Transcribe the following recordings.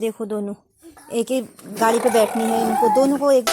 देखो दोनों एक ही गाड़ी पे बैठनी है इनको दोनों को। एक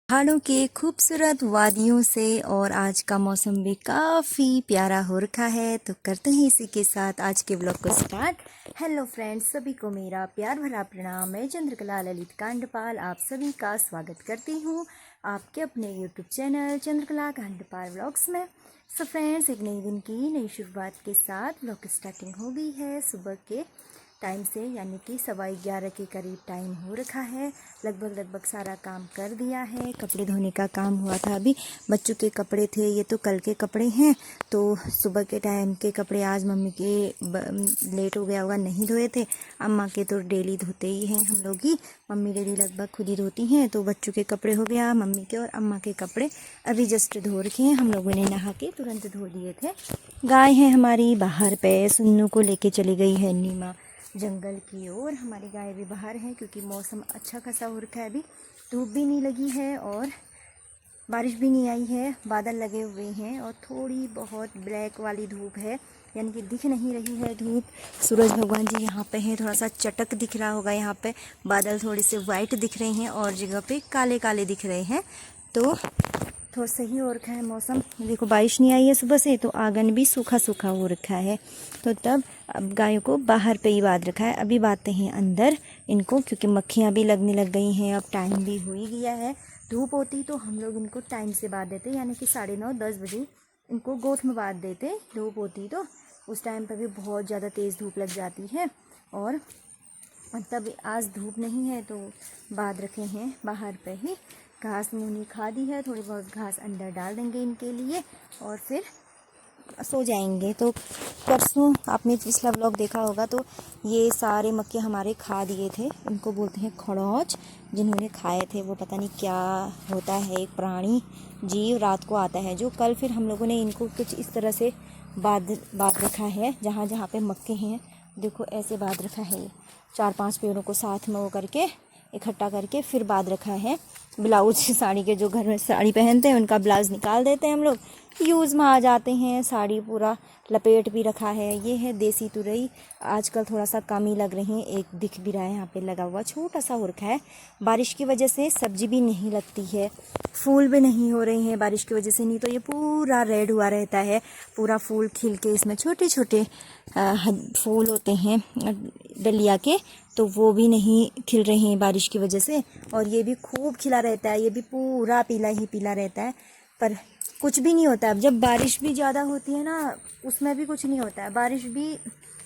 पहाड़ों के खूबसूरत वादियों से और आज का मौसम भी काफ़ी प्यारा हो रखा है, तो करते हैं इसी के साथ आज के ब्लॉग को स्टार्ट। हेलो फ्रेंड्स, सभी को मेरा प्यार भरा प्रणाम। मैं चंद्रकला ललित कांडपाल आप सभी का स्वागत करती हूँ आपके अपने YouTube channel Chandrakala Kandpal vlogs में। सो फ्रेंड्स, एक नई दिन की नई शुरुआत के साथ ब्लॉग स्टार्टिंग हो गई है सुबह के टाइम से, यानी कि 11:15 के करीब टाइम हो रखा है। लगभग सारा काम कर दिया है। कपड़े धोने का काम हुआ था, अभी बच्चों के कपड़े थे, ये तो कल के कपड़े हैं। तो सुबह के टाइम के कपड़े आज मम्मी के लेट हो गया होगा, नहीं धोए थे। अम्मा के तो डेली धोते ही हैं हम लोग ही, मम्मी डेली लगभग खुद ही धोती हैं। तो बच्चों के कपड़े हो गया, मम्मी के और अम्मा के कपड़े अभी जस्ट धो रखे हैं। हम लोगों ने नहा के तुरंत धो लिए थे। गाय है हमारी बाहर पे, सुन्नू को लेके चली गई है नीमा जंगल की ओर। हमारी गाय भी बाहर है क्योंकि मौसम अच्छा खासा हो रखा है। अभी धूप भी नहीं लगी है और बारिश भी नहीं आई है, बादल लगे हुए हैं और थोड़ी बहुत ब्लैक वाली धूप है, यानी कि दिख नहीं रही है धूप। सूरज भगवान जी यहाँ पे हैं, थोड़ा सा चटक दिख रहा होगा यहाँ पे। बादल थोड़े से वाइट दिख रहे हैं और जगह पे काले काले दिख रहे हैं, तो थोड़ा सही हो रखा है मौसम। देखो बारिश नहीं आई है सुबह से, तो आंगन भी सूखा सूखा हो रखा है। तो तब अब गायों को बाहर पे ही बांध रखा है, अभी बांधते हैं अंदर इनको, क्योंकि मक्खियाँ भी लगने लग गई हैं। अब टाइम भी हो ही गया है। धूप होती तो हम लोग इनको टाइम से बांध देते, यानी कि 9:30-10 बजे इनको गोठ में बांध देते। धूप होती तो उस टाइम पर भी बहुत ज़्यादा तेज़ धूप लग जाती है, और तब आज धूप नहीं है तो बांध रखे हैं बाहर पे ही। घास मूनी खा दी है, थोड़ी बहुत घास अंदर डाल देंगे इनके लिए और फिर सो जाएंगे। तो परसों आपने पिछला व्लॉग देखा होगा, तो ये सारे मक्के हमारे खा दिए थे। इनको बोलते हैं खड़ौच, जिन्होंने खाए थे वो पता नहीं क्या होता है, एक प्राणी जीव रात को आता है, जो कल फिर हम लोगों ने इनको कुछ इस तरह से बांध रखा है। जहाँ जहाँ पे मक्के हैं देखो ऐसे बांध रखा है, 4-5 पेड़ों को साथ में वो करके इकट्ठा करके फिर बांध रखा है। ब्लाउज साड़ी के, जो घर में साड़ी पहनते हैं उनका ब्लाउज निकाल देते हैं हम लोग, यूज़ में आ जाते हैं। साड़ी पूरा लपेट भी रखा है। ये है देसी तुरई, आजकल थोड़ा सा कम ही लग रहे हैं, एक दिख भी रहा है यहाँ पे लगा हुआ, छोटा सा हो रखा है। बारिश की वजह से सब्जी भी नहीं लगती है, फूल भी नहीं हो रहे हैं बारिश की वजह से, नहीं तो ये पूरा रेड हुआ रहता है। पूरा फूल खिल के इसमें छोटे छोटे फूल होते हैं डलिया के, तो वो भी नहीं खिल रहे हैं बारिश की वजह से। और ये भी खूब खिला रहता है, ये भी पूरा पीला ही पीला रहता है, पर कुछ भी नहीं होता। अब जब बारिश भी ज़्यादा होती है ना, उसमें भी कुछ नहीं होता है। बारिश भी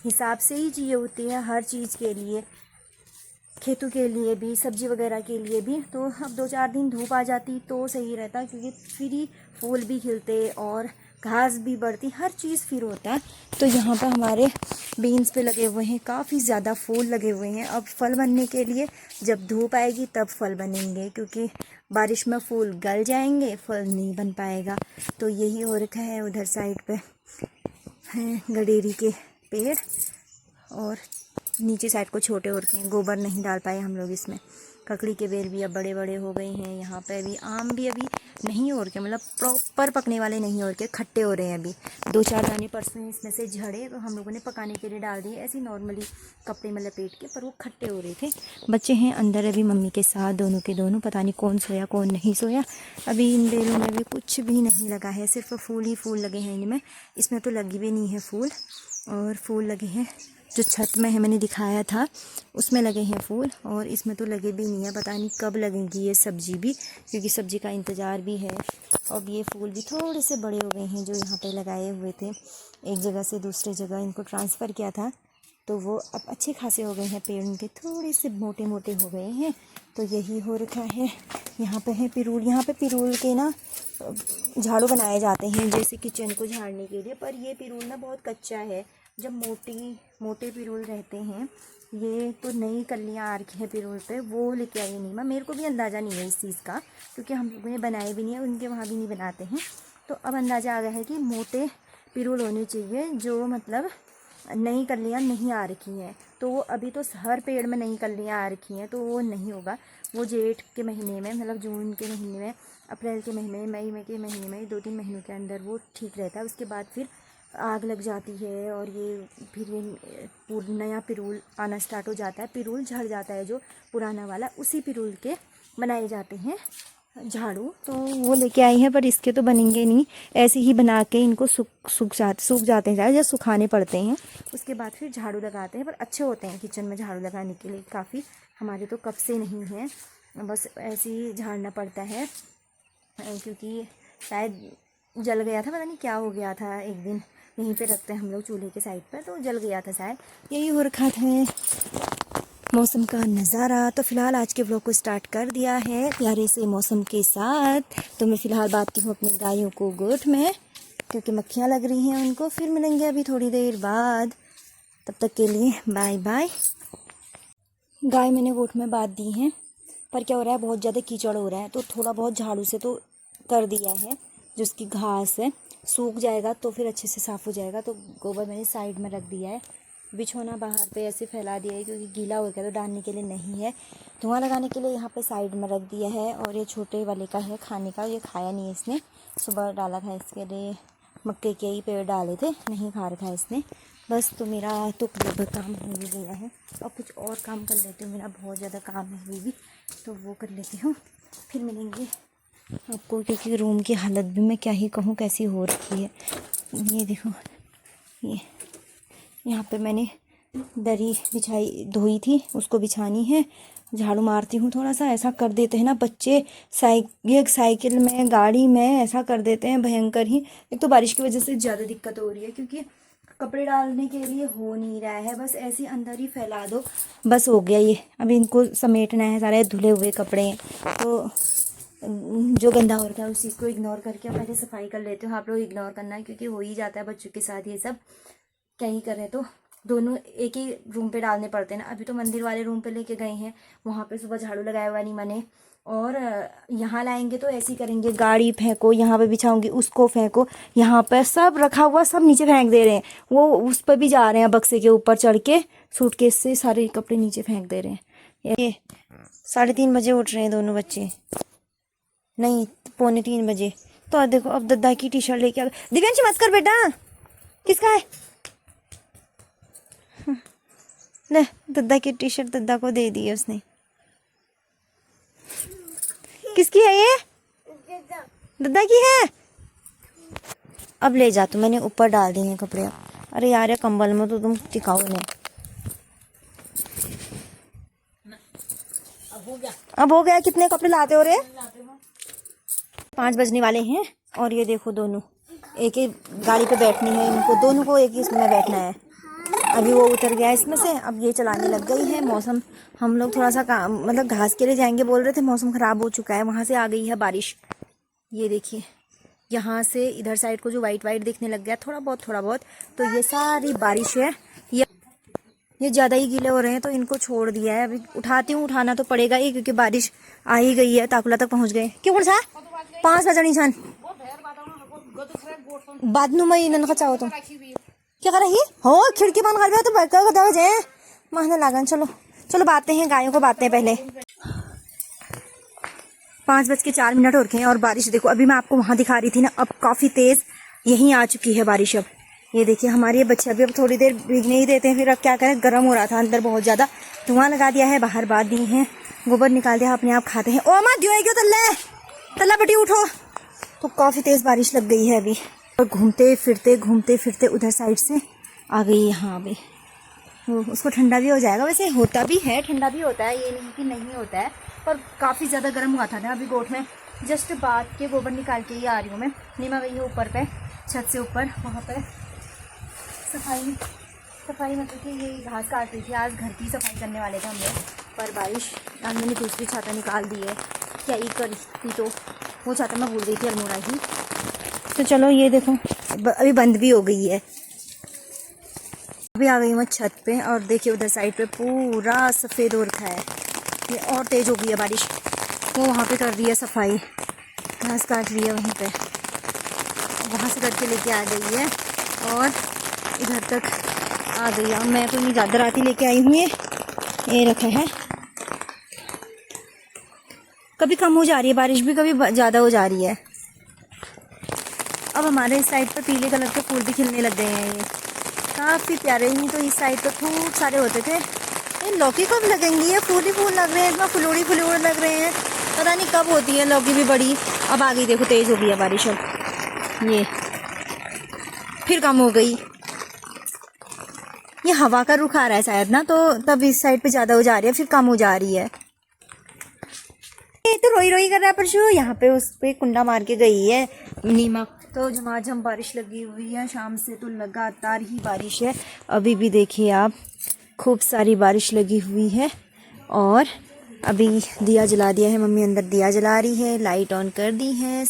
हिसाब से ही चाहिए होती है हर चीज़ के लिए, खेतों के लिए भी, सब्जी वगैरह के लिए भी। तो अब 2-4 दिन धूप आ जाती तो सही रहता, क्योंकि फिर ही फूल भी खिलते और घास भी बढ़ती, हर चीज़ फिर होता। तो यहाँ पर हमारे बीन्स पे लगे हुए हैं, काफ़ी ज़्यादा फूल लगे हुए हैं। अब फल बनने के लिए जब धूप आएगी तब फल बनेंगे, क्योंकि बारिश में फूल गल जाएंगे, फल नहीं बन पाएगा। तो यही हो रखा है। उधर साइड पे हैं गडेरी के पेड़ और नीचे साइड को छोटे हो रखे हैं, गोबर नहीं डाल पाए हम लोग इसमें। ककड़ी के बेल भी अब बड़े बड़े हो गए हैं। यहाँ पे भी आम भी अभी नहीं हो रखे, मतलब प्रॉपर पकने वाले नहीं हो रखे, खट्टे हो रहे हैं। अभी 2-4 दाने परसों इसमें से झड़े तो हम लोगों ने पकाने के लिए डाल दिए, ऐसे नॉर्मली कपड़े में लपेट के, पर वो खट्टे हो रहे थे। बच्चे हैं अंदर अभी मम्मी के साथ, दोनों के दोनों, पता नहीं कौन सोया कौन नहीं सोया। अभी इन बेलों में भी कुछ भी नहीं लगा है, सिर्फ फूल ही फूल लगे हैं इनमें। इसमें तो लगी भी नहीं है फूल, और फूल लगे हैं जो छत में है, मैंने दिखाया था उसमें लगे हैं फूल, और इसमें तो लगे भी नहीं है। पता नहीं कब लगेंगी ये सब्जी भी, क्योंकि सब्जी का इंतज़ार भी है। अब ये फूल भी थोड़े से बड़े हो गए हैं, जो यहाँ पे लगाए हुए थे, एक जगह से दूसरी जगह इनको ट्रांसफ़र किया था, तो वो अब अच्छे खासे हो गए हैं। पेड़ उनके थोड़े से मोटे मोटे हो गए हैं। तो यही हो रखा है। यहाँ पे है पिरूल, यहाँ पे पिरूल के ना झाड़ू बनाए जाते हैं, जैसे किचन को झाड़ने के लिए, पर ये पिरूल ना बहुत कच्चा है। जब मोटे पिरूल रहते हैं, ये तो नई कलियाँ आ रखी है पिरूल पे, वो लेके आई नीमा। मेरे को भी अंदाज़ा नहीं है इस चीज़ का, क्योंकि हम लोगों ने बनाए भी नहीं है, उनके वहाँ भी नहीं बनाते हैं। तो अब अंदाज़ा आ गया है कि मोटे पिरूल होने चाहिए, जो मतलब नई कलियाँ नहीं आ रखी हैं। तो तो वो अभी तो हर पेड़ में नई कलियाँ आ रखी हैं, तो वो नहीं होगा। वो जेठ के महीने में, मतलब जून के महीने में, अप्रैल के महीने में, मई में के महीने में, 2-3 महीनों के अंदर वो ठीक रहता है। उसके बाद फिर आग लग जाती है और ये फिर ये नया पिरूल आना स्टार्ट हो जाता है। पिरूल झड़ जाता है जो पुराना वाला, उसी पिरूल के बनाए जाते हैं झाड़ू। तो वो लेके आई हैं, पर इसके तो बनेंगे नहीं, ऐसे ही बना के इनको सूख जाते हैं या सुखाने पड़ते हैं। उसके बाद फिर झाड़ू लगाते हैं, पर अच्छे होते हैं किचन में झाड़ू लगाने के लिए काफ़ी। हमारे तो कब से नहीं है, बस ऐसे ही झाड़ना पड़ता है, क्योंकि शायद जल गया था, पता नहीं क्या हो गया था। एक दिन यहीं पे रखते हैं हम लोग चूल्हे के साइड पर, तो जल गया था शायद। यही हो रखा है मौसम का नज़ारा। तो फिलहाल आज के व्लॉग को स्टार्ट कर दिया है प्यारे से मौसम के साथ। तो मैं फ़िलहाल बांधती हूँ अपनी गायों को गोठ में, क्योंकि मक्खियाँ लग रही हैं उनको। फिर मिलेंगे अभी थोड़ी देर बाद, तब तक के लिए बाय बाय। गाय मैंने गोठ में बांध दी हैं, पर क्या हो रहा है, बहुत ज़्यादा कीचड़ हो रहा है, तो थोड़ा बहुत झाड़ू से तो कर दिया है। जो उसकी घास है सूख जाएगा तो फिर अच्छे से साफ़ हो जाएगा। तो गोबर मैंने साइड में रख दिया है, बिछोना बाहर पे ऐसे फैला दिया है, क्योंकि गीला हो गया तो डालने के लिए नहीं है। धुआं लगाने के लिए यहाँ पे साइड में रख दिया है। और ये छोटे वाले का है खाने का, ये खाया नहीं इसने। सुबह डाला था इसके लिए, मक्के के ही पेड़ डाले थे, नहीं खा रखा है इसने। बस तो मेरा तो लगभग काम हो ही गया है, और कुछ और काम कर लेती हूँ, मेरा बहुत ज़्यादा काम है अभी भी, तो वो कर लेती हूँ। फिर मिलेंगे आपको, क्योंकि रूम की हालत भी मैं क्या ही कहूँ कैसी हो रखी है। ये देखो, ये यहाँ पे मैंने दरी बिछाई धोई थी, उसको बिछानी है। झाड़ू मारती हूँ थोड़ा सा। ऐसा कर देते हैं ना बच्चे, साइकिल में, गाड़ी में ऐसा कर देते हैं भयंकर ही। एक तो बारिश की वजह से ज़्यादा दिक्कत हो रही है, क्योंकि कपड़े डालने के लिए हो नहीं रहा है, बस ऐसे ही अंदर ही फैला दो, बस हो गया ये। अभी इनको समेटना है, सारे धुले हुए कपड़े हैं, तो जो गंदा हो रहा है उस चीज़ को इग्नोर करके पहले सफाई कर लेते हो। आप लोग इग्नोर करना, क्योंकि हो ही जाता है बच्चों के साथ ये सब, क्या ही करें। तो दोनों एक ही रूम पे डालने पड़ते हैं ना। अभी तो मंदिर वाले रूम पे लेके गए हैं, वहाँ पे सुबह झाड़ू लगाया हुआ नहीं मैंने। और यहाँ लाएंगे तो ऐसे ही करेंगे, गाड़ी फेंको, यहाँ पे बिछाऊंगी उसको फेंको, यहाँ पर सब रखा हुआ सब नीचे फेंक दे रहे हैं। वो उस पर भी जा रहे हैं, बक्से के ऊपर चढ़ के सूटकेस से सारे कपड़े नीचे फेंक दे रहे हैं। ये 3:30 बजे उठ रहे हैं दोनों बच्चे, नहीं 2:45 बजे। तो देखो अब दद्दा की टी शर्ट लेके आ गए। दिव्यांशी मत कर बेटा, किसका है? ले, दद्दा की टी शर्ट दद्दा को दे दी है उसने। किसकी है ये? दद्दा की है। अब ले जा, तो मैंने ऊपर डाल दिए हैं कपड़े। अरे यार ये कंबल में तो तुम टिकाओ नहीं। अब हो गया। कितने कपड़े लाते हो रे? 5 बजने वाले हैं, और ये देखो दोनों एक ही गाड़ी पे बैठनी है इनको, दोनों को एक ही इसमें बैठना है। अभी वो उतर गया इसमें से, अब ये चलाने लग गई है। मौसम, हम लोग थोड़ा सा काम, मतलब घास के लिए जाएंगे बोल रहे थे, मौसम ख़राब हो चुका है। वहाँ से आ गई है बारिश, ये देखिए यहाँ से इधर साइड को जो वाइट वाइट दिखने लग गया थोड़ा बहुत, तो ये सारी बारिश है। ये ज़्यादा ही गीले हो रहे हैं, तो इनको छोड़ दिया है। अभी उठाती हूँ, उठाना तो पड़ेगा ही, क्योंकि बारिश आ ही गई है। ताकुला तक पहुँच गए। क्यों सा 5 बजे निशान बाद मई नन चाहो तुम क्या कर रही हो? खिड़की बंद कर दो तो दे महने लागन। चलो बातें हैं, गायों को बातें हैं पहले। 5:04 हो रखे हैं, और बारिश देखो, अभी मैं आपको वहां दिखा रही थी ना, अब काफी तेज यहीं आ चुकी है बारिश। अब ये देखिए हमारे बच्चे अभी अब थोड़ी देर भीगने ही देते हैं, फिर अब क्या करें, गर्म हो रहा था अंदर बहुत ज्यादा। धुआं लगा दिया है, बाहर बांध दिए हैं, गोबर निकाल दिया, अपने आप खाते हैं। ओ माँ दियो तल्ला बेटी उठो। तो काफी तेज बारिश लग गई है अभी, और घूमते फिरते उधर साइड से आ गई यहाँ अभी। वो उसको ठंडा भी हो जाएगा, वैसे होता भी है, ठंडा भी होता है, ये नहीं कि नहीं होता है, पर काफ़ी ज़्यादा गर्म हुआ था ना। अभी गोठ में जस्ट बात के गोबर निकाल के ही आ रही हूँ मैं। नीमा गई है ऊपर पे, छत से ऊपर, वहाँ पर सफाई मतलब कि ये घास काट रही थी। आज घर की सफाई करने वाले थे हम लोग, पर बारिश, आज मैंने दूसरी छाता निकाल दी है, क्या ही करती, तो वो छाता मैं भूल गई थी अल्मोड़ा ही। तो चलो ये देखो अभी बंद भी हो गई है। अभी आ गई मैं छत पे, और देखिए उधर साइड पे पूरा सफ़ेद हो रखा है। ये और तेज़ हो गई है बारिश। वो वहाँ पे कर रही है सफाई, घास काट रही है वहीं पे, वहाँ से करके लेके आ गई है, और इधर तक आ गई। अब मैं तो नहीं ज़्यादा रात ही लेके आई हूँ। ये रखा है, कभी कम हो जा रही है बारिश भी, कभी ज़्यादा हो जा रही है। अब हमारे इस साइड पर पीले कलर के फूल भी खिलने लग गए हैं। ये काफ़ी प्यारे। नहीं तो इस साइड पर खूब सारे होते थे। ये लौकी कब लगेंगी? ये फूल ही फूल लग रहे हैं, इतना फुलोड़ी फुलोड़ लग रहे हैं, पता नहीं कब होती है लौकी भी बड़ी। अब आ गई, देखो तेज़ हो गई है बारिश। अब ये फिर कम हो गई। ये हवा का रुख आ रहा है शायद ना, तो तब इस साइड पे ज़्यादा हो जा रही है, फिर कम हो जा रही है। ये तो रोई रोई कर रहा है परशु। यहाँ पे उस पे कुंडा मार के गई है नीमा। तो झमाझम बारिश लगी हुई है शाम से, तो लगातार ही बारिश है। अभी भी देखिए आप, खूब सारी बारिश लगी हुई है। और अभी दिया जला दिया है, मम्मी अंदर दिया जला रही है, लाइट ऑन कर दी है।